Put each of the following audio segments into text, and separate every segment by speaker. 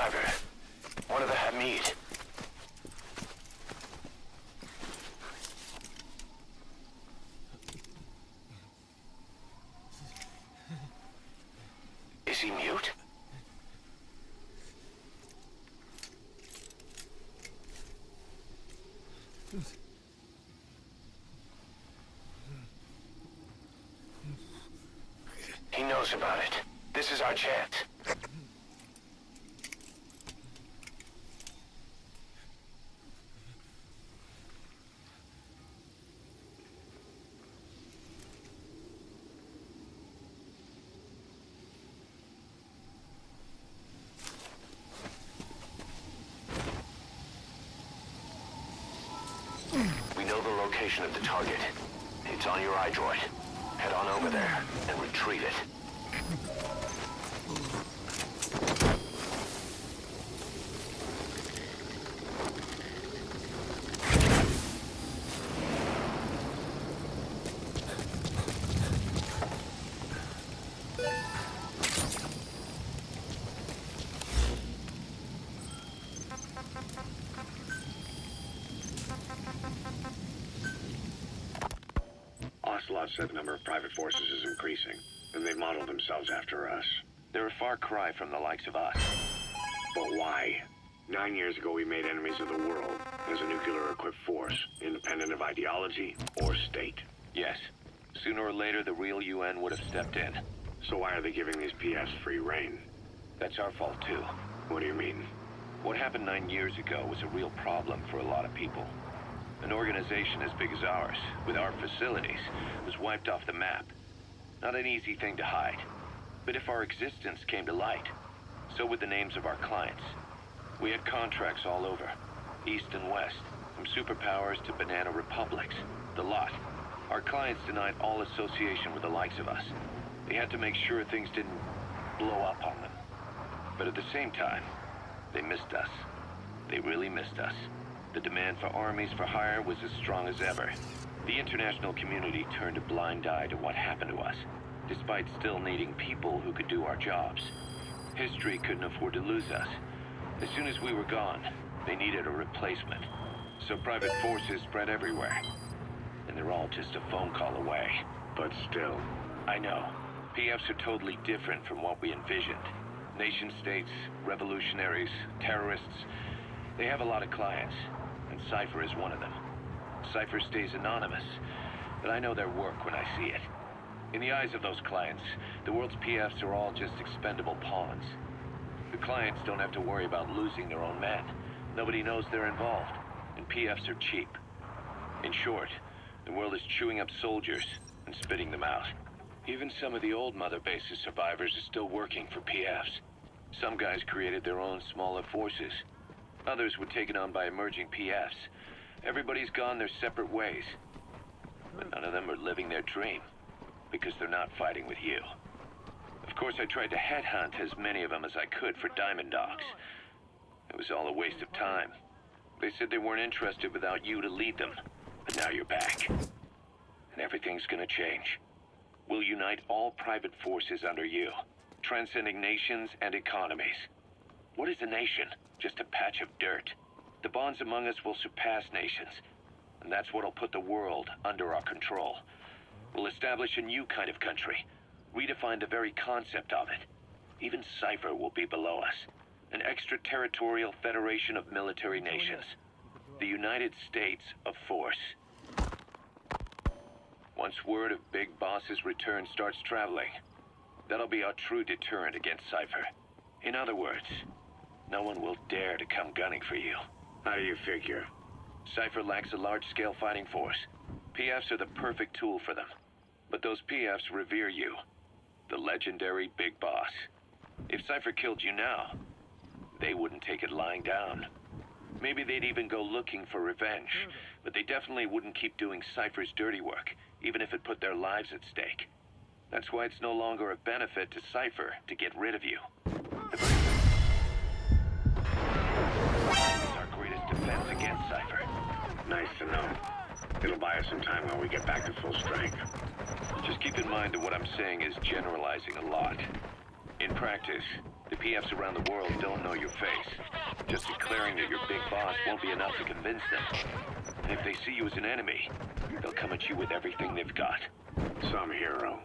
Speaker 1: survivor. One of the Hamid. Is he mute? He knows about it. This is our chance. We know the location of the target. It's on your iDroid. Head on over there and retrieve it.
Speaker 2: Ocelot said the number of private forces is increasing, and they've modeled themselves after us.
Speaker 1: They're a far cry from the likes of us.
Speaker 2: But why? 9 years ago, we made enemies of the world as a nuclear-equipped force, independent of ideology or state.
Speaker 1: Yes. Sooner or later, the real UN would have stepped in.
Speaker 2: So why are they giving these PFs free rein?
Speaker 1: That's our fault, too.
Speaker 2: What do you mean?
Speaker 1: What happened 9 years ago was a real problem for a lot of people. An organization as big as ours, with our facilities, was wiped off the map. Not an easy thing to hide. But if our existence came to light, so would the names of our clients. We had contracts all over, east and west, from superpowers to banana republics, the lot. Our clients denied all association with the likes of us. They had to make sure things didn't blow up on them. But at the same time, they missed us. They really missed us. The demand for armies for hire was as strong as ever. The international community turned a blind eye to what happened to us, despite still needing people who could do our jobs. History couldn't afford to lose us. As soon as we were gone, they needed a replacement. So private forces spread everywhere. And they're all just a phone call away.
Speaker 2: But still.
Speaker 1: I know. PFs are totally different from what we envisioned. Nation-states, revolutionaries, terrorists. They have a lot of clients, and Cypher is one of them. Cypher stays anonymous, but I know their work when I see it. In the eyes of those clients, the world's PFs are all just expendable pawns. The clients don't have to worry about losing their own men. Nobody knows they're involved, and PFs are cheap. In short, the world is chewing up soldiers and spitting them out. Even some of the old Mother Base's survivors are still working for PFs. Some guys created their own smaller forces. Others were taken on by emerging PFs. Everybody's gone their separate ways. But none of them are living their dream, because they're not fighting with you. Of course, I tried to headhunt as many of them as I could for Diamond Dogs. It was all a waste of time. They said they weren't interested without you to lead them. But now you're back. And everything's gonna change. We'll unite all private forces under you, transcending nations and economies. What is a nation? Just a patch of dirt. The bonds among us will surpass nations, and that's what'll put the world under our control. We'll establish a new kind of country, redefine the very concept of it. Even Cypher will be below us, an extraterritorial federation of military nations. The United States of Force. Once word of Big Boss's return starts traveling, that'll be our true deterrent against Cypher. In other words, no one will dare to come gunning for you.
Speaker 2: How do you figure?
Speaker 1: Cypher lacks a large-scale fighting force. PFs are the perfect tool for them. But those PFs revere you, the legendary Big Boss. If Cypher killed you now, they wouldn't take it lying down. Maybe they'd even go looking for revenge, but they definitely wouldn't keep doing Cypher's dirty work, even if it put their lives at stake. That's why it's no longer a benefit to Cypher to get rid of you. It's our greatest defense against Cypher.
Speaker 2: Nice to know. It'll buy us some time while we get back to full strength.
Speaker 1: Just keep in mind that what I'm saying is generalizing a lot. In practice, the PFs around the world don't know your face. Just declaring that you're big boss won't be enough to convince them. And if they see you as an enemy, they'll come at you with everything they've got.
Speaker 2: Some hero.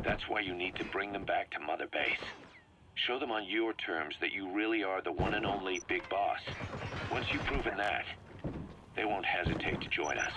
Speaker 1: That's why you need to bring them back to Mother Base. Show them on your terms that you really are the one and only big boss. Once you've proven that, they won't hesitate to join us.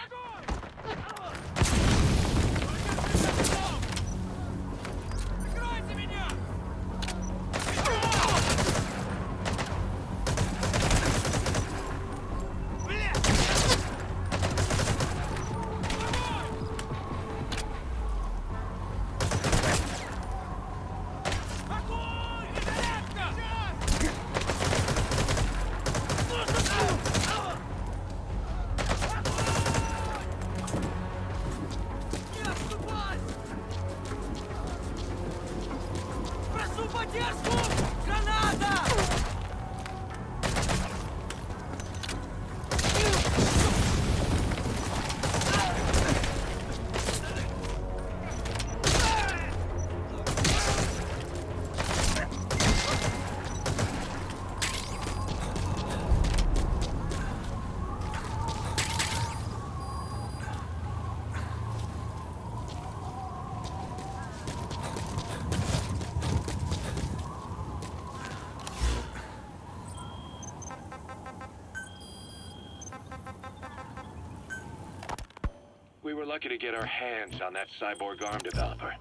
Speaker 1: We were lucky to get our hands on that cyborg arm developer.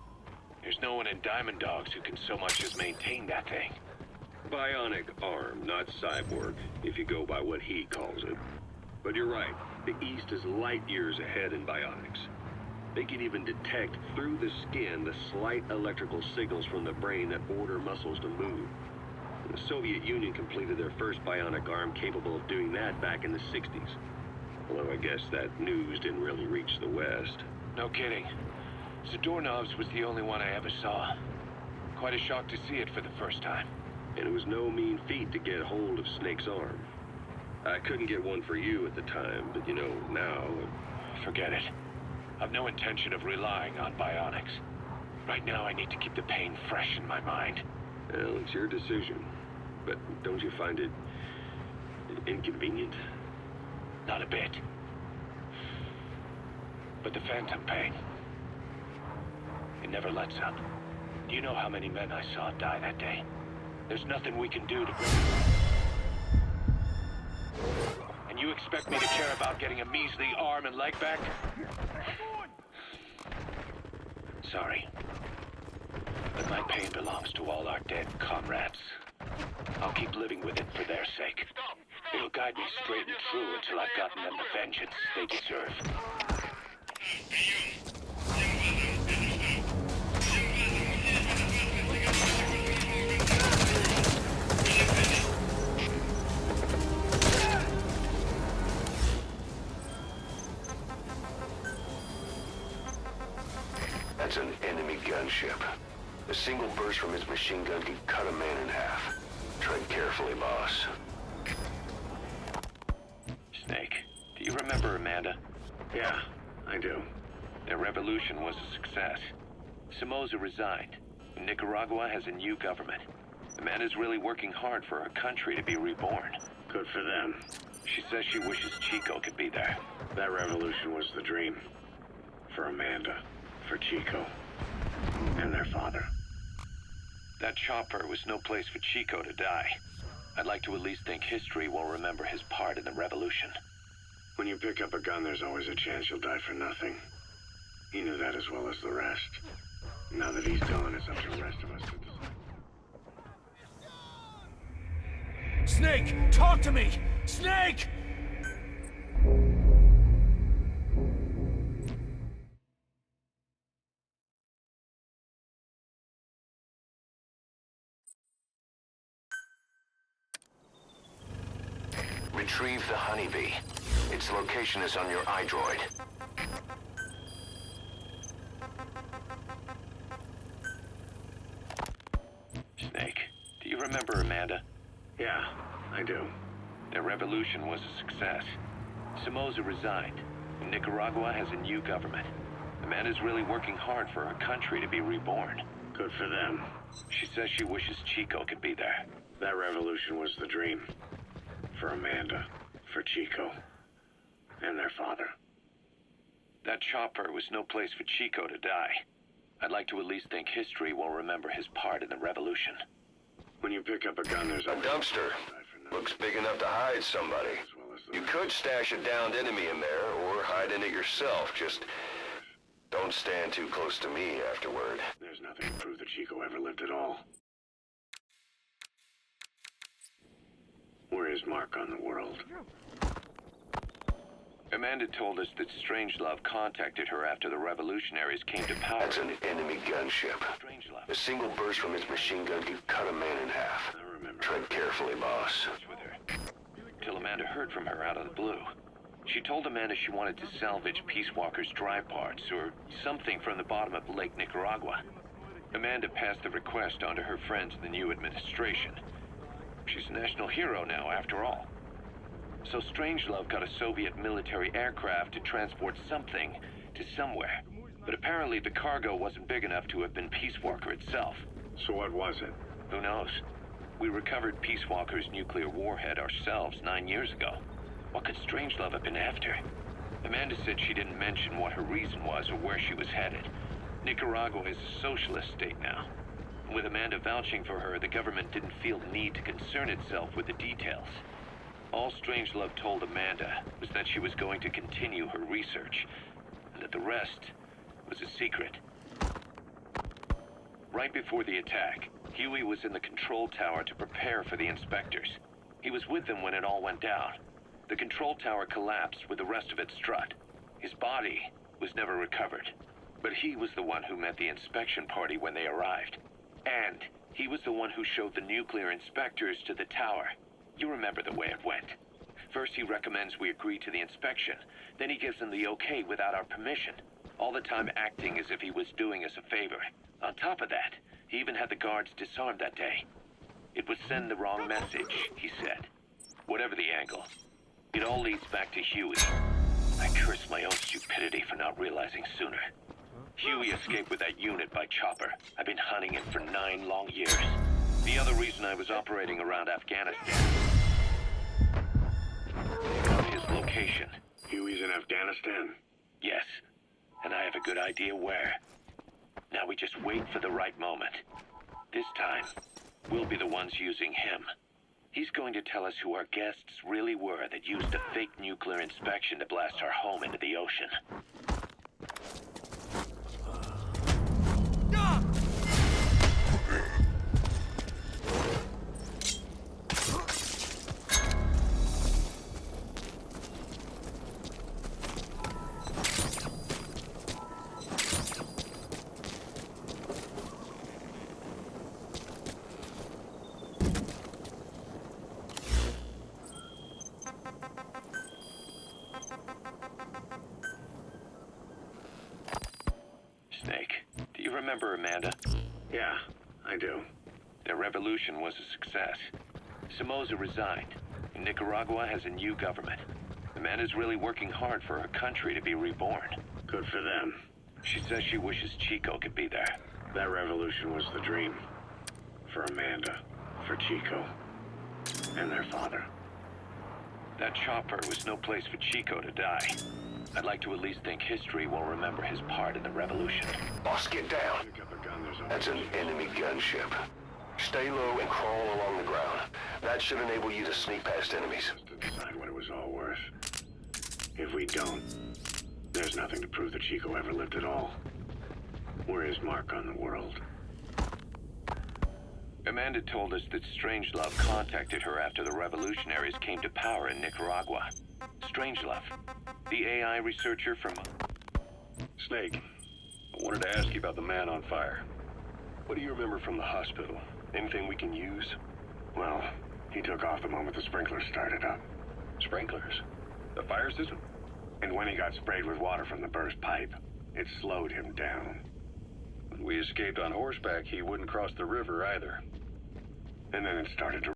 Speaker 1: There's no one in Diamond Dogs who can so much as maintain that thing.
Speaker 3: Bionic arm, not cyborg, if you go by what he calls it. But you're right, the East is light years ahead in bionics. They can even detect through the skin the slight electrical signals from the brain that order muscles to move. The Soviet Union completed their first bionic arm capable of doing that back in the 60s. Although I guess that news didn't really reach the West.
Speaker 1: No kidding. Zadornov's was the only one I ever saw. Quite a shock to see it for the first time.
Speaker 3: And it was no mean feat to get hold of Snake's arm. I couldn't get one for you at the time, but you know, now...
Speaker 1: Forget it. I've no intention of relying on bionics. Right now I need to keep the pain fresh in my mind.
Speaker 3: Well, it's your decision. But don't you find it... inconvenient?
Speaker 1: Not a bit. But the phantom pain, it never lets up. Do you know how many men I saw die that day? There's nothing we can do to bring it. And you expect me to care about getting a measly arm and leg back? Sorry. But my pain belongs to all our dead comrades. I'll keep living with it for their sake. It'll guide me straight and true until I've gotten them the vengeance they deserve.
Speaker 4: That's an enemy gunship. A single burst from his machine gun could cut a man in half. Tread carefully, boss.
Speaker 1: Snake, do you remember Amanda?
Speaker 2: Yeah, I do.
Speaker 1: Their revolution was a success. Somoza resigned. Nicaragua has a new government. Amanda's really working hard for her country to be reborn.
Speaker 2: Good for them.
Speaker 1: She says she wishes Chico could be there.
Speaker 2: That revolution was the dream. For Amanda. For Chico. And their father.
Speaker 1: That chopper was no place for Chico to die. I'd like to at least think history will remember his part in the revolution.
Speaker 2: When you pick up a gun, there's always a chance you'll die for nothing. He knew that as well as the rest. Now that he's gone, it's up to the rest of us to decide.
Speaker 5: Snake, talk to me! Snake!
Speaker 4: Retrieve the honeybee. Its location is on your iDroid.
Speaker 1: Snake, do you remember Amanda?
Speaker 2: Yeah, I do.
Speaker 1: Their revolution was a success. Somoza resigned. Nicaragua has a new government. Amanda's really working hard for her country to be reborn.
Speaker 2: Good for them.
Speaker 1: She says she wishes Chico could be there.
Speaker 2: That revolution was the dream. For Amanda, for Chico, and their father.
Speaker 1: That chopper was no place for Chico to die. I'd like to at least think history will remember his part in the revolution.
Speaker 2: When you pick up a gun, there's
Speaker 4: A
Speaker 2: always
Speaker 4: dumpster. Looks big enough to hide somebody.
Speaker 2: as well as the
Speaker 4: You could stash a downed enemy in there, or hide in it yourself. Just don't stand too close to me afterward.
Speaker 2: There's nothing to prove that Chico ever lived at all. We're his mark on the world.
Speaker 1: Amanda told us that Strangelove contacted her after the revolutionaries came to power.
Speaker 4: That's an enemy gunship.
Speaker 1: Strangelove
Speaker 4: A single burst from his machine gun could cut a man in half.
Speaker 2: I remember.
Speaker 4: Tread carefully, boss.
Speaker 1: was with her, till Amanda heard from her out of the blue. She told Amanda she wanted to salvage Peace Walker's drive parts, or something from the bottom of Lake Nicaragua. Amanda passed the request on to her friends in the new administration. She's a national hero now, after all. So Strangelove got a Soviet military aircraft to transport something to somewhere. But apparently the cargo wasn't big enough to have been Peace Walker itself.
Speaker 2: So what was it?
Speaker 1: Who knows? We recovered Peace Walker's nuclear warhead ourselves 9 years ago. What could Strangelove have been after? Amanda said she didn't mention what her reason was or where she was headed. Nicaragua is a socialist state now. With Amanda vouching for her, the government didn't feel the need to concern itself with the details. All Strangelove told Amanda was that she was going to continue her research, and that the rest was a secret. Right before the attack, Huey was in the control tower to prepare for the inspectors. He was with them when it all went down. The control tower collapsed with the rest of it strut. His body was never recovered, but he was the one who met the inspection party when they arrived. And he was the one who showed the nuclear inspectors to the tower. You remember the way it went. First he recommends we agree to the inspection, then he gives them the okay without our permission, all the time acting as if he was doing us a favor. On top of that, he even had the guards disarmed that day. It would send the wrong message, he said. Whatever the angle, it all leads back to Huey. I curse my own stupidity for not realizing sooner. Huey escaped with that unit by chopper. I've been hunting him for 9 long years. The other reason I was operating around Afghanistan. His location.
Speaker 2: Huey's in Afghanistan?
Speaker 1: Yes, and I have a good idea where. Now we just wait for the right moment. This time, we'll be the ones using him. He's going to tell us who our guests really were that used a fake nuclear inspection to blast our home into the ocean. Snake, do you remember Amanda?
Speaker 2: Yeah, I do.
Speaker 1: Their revolution was a success. Somoza resigned, and Nicaragua has a new government. Amanda's really working hard for her country to be reborn.
Speaker 2: Good for them.
Speaker 1: She says she wishes Chico could be there.
Speaker 2: That revolution was the dream. For Amanda, for Chico, and their father.
Speaker 1: That chopper was no place for Chico to die. I'd like to at least think history will remember his part in the revolution.
Speaker 4: Boss, get down.
Speaker 2: Pick up a gun, there's always
Speaker 4: That's an enemy gunship. Stay low and crawl along the ground. That should enable you to sneak past enemies.
Speaker 2: to decide what it was all worth. If we don't, there's nothing to prove that Chico ever lived at all. We're his mark on the world.
Speaker 1: Amanda told us that Strangelove contacted her after the revolutionaries came to power in Nicaragua. Strangelove, the AI researcher from...
Speaker 3: Snake, I wanted to ask you about the man on fire. What do you remember from the hospital? Anything we can use?
Speaker 2: Well, he took off the moment the sprinklers started up.
Speaker 3: Sprinklers? The fire system?
Speaker 2: And when he got sprayed with water from the burst pipe, it slowed him down.
Speaker 3: When we escaped on horseback, he wouldn't cross the river either.
Speaker 2: And then it started to